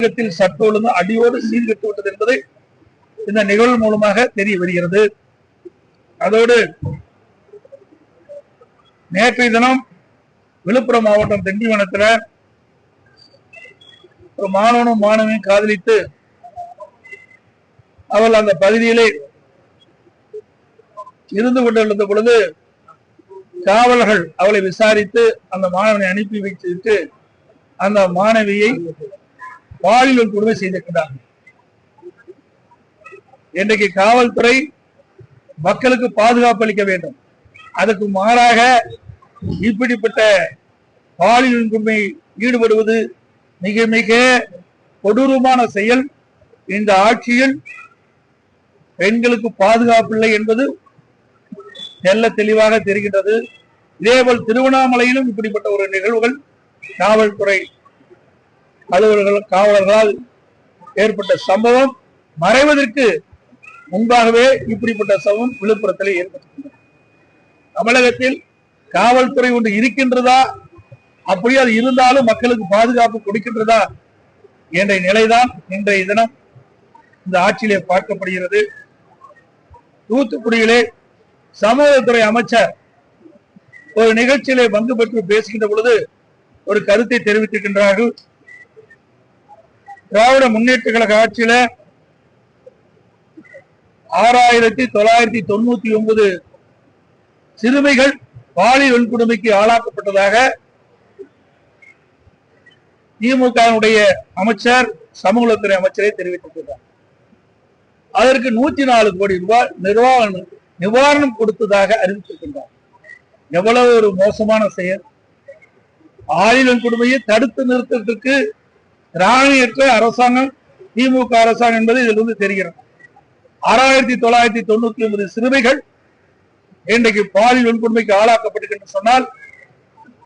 சட்ட ஒழுங்கு அடியோடு சீர்கெட்டு விட்டது என்பது இந்த நிகழ்வு மூலமாக தெரிய வருகிறது. அதோடு நேற்றைய தினம் விழுப்புரம் மாவட்டம் திண்டிவனத்தில் ஒரு மாணவனும் மாணவியும் காதலித்து அவள் அந்த பகுதியிலே இருந்து கொண்டிருந்த பொழுது காவலர்கள் அவளை விசாரித்து அந்த மாணவனை அனுப்பி வைத்து அந்த மாணவியை பாலியல் கொடுமை செய்திருக்கிறார்கள். இன்றைக்கு காவல்துறை மக்களுக்கு பாதுகாப்பு அளிக்க வேண்டும். அதுக்கு மாறாக இப்படிப்பட்ட பாலியல் கொடுமை ஈடுபடுவது மிக மிக கொடூரமான செயல். இந்த ஆட்சியில் பெண்களுக்கு பாதுகாப்பு இல்லை என்பது தெல்ல தெளிவாக தெரிகின்றது. இதேபோல் திருவண்ணாமலையிலும் இப்படிப்பட்ட ஒரு நிகழ்வுகள் காவல்துறை அலுவலர்கள் காவலர்களால் ஏற்பட்ட சம்பவம் மறைவதற்கு முன்பாகவே இப்படிப்பட்ட சம்பவம் விழுப்புரத்தில் ஏற்பட்டிருக்கிறது. தமிழகத்தில் காவல்துறை ஒன்று இருக்கின்றதா, அப்படி அது இருந்தாலும் மக்களுக்கு பாதுகாப்பு கொடுக்கின்றதா என்ற நிலைதான் இன்றைய தினம் இந்த ஆட்சியிலே பார்க்கப்படுகிறது. தூத்துக்குடியிலே சமூகத்துறை அமைச்சர் ஒரு நிகழ்ச்சியிலே பங்கு பெற்று பேசுகின்ற பொழுது ஒரு கருத்தை தெரிவித்திருக்கின்றார்கள். திராவிட முன்னேற்ற கழக ஆட்சியில 6999 சிறுமிகள் பாலியல் வன்கொடுமைக்கு ஆளாக்கப்பட்டதாக திமுகவுடைய அமைச்சர் சமூகத்துறை அமைச்சரை தெரிவித்திருக்கிறார். அதற்கு 104 கோடி ரூபாய் நிவாரணம் கொடுத்ததாக அறிவித்திருக்கின்றார். எவ்வளவு ஒரு மோசமான செயல்! பாலியல் வன்கொடுமையை தடுத்து நிறுத்தத்திற்கு திராணியற்ற அரசாங்கம் திமுக அரசாங்கம் என்பது இதிலிருந்து தெரிகிறது. 6999 சிறுமிகள் இன்றைக்கு பாலியல் வன்கொடுமைக்கு ஆளாக்கப்பட்டிருக்கின்ற சொன்னால்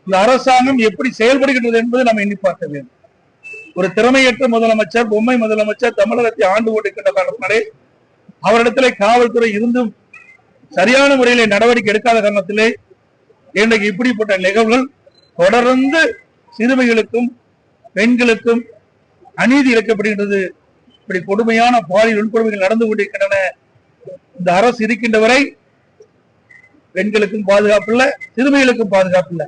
இந்த அரசாங்கம் எப்படி செயல்படுகின்றது என்பதை நாம் எண்ணி பார்க்க வேண்டும். ஒரு திறமையற்ற முதலமைச்சர், பொம்மை முதலமைச்சர் தமிழகத்தை ஆண்டு கொண்டிருக்கின்ற காரணத்தினாலே அவரிடத்திலே காவல்துறை இருந்தும் சரியான முறையிலே நடவடிக்கை எடுக்காத காரணத்திலே இன்றைக்கு இப்படிப்பட்ட நிகழ்வுகள் தொடர்ந்து சிறுமிகளுக்கும் பெண்களுக்கும் அநீதி இழைக்கப்படுகின்றது. இப்படி கொடுமையான பாலியல் வன்கொடுமைகள் நடந்து கொண்டிருக்கின்றன. இந்த அரசு இருக்கின்ற வரை பெண்களுக்கும் பாதுகாப்பு இல்லை, சிறுமிகளுக்கும் பாதுகாப்பு இல்லை.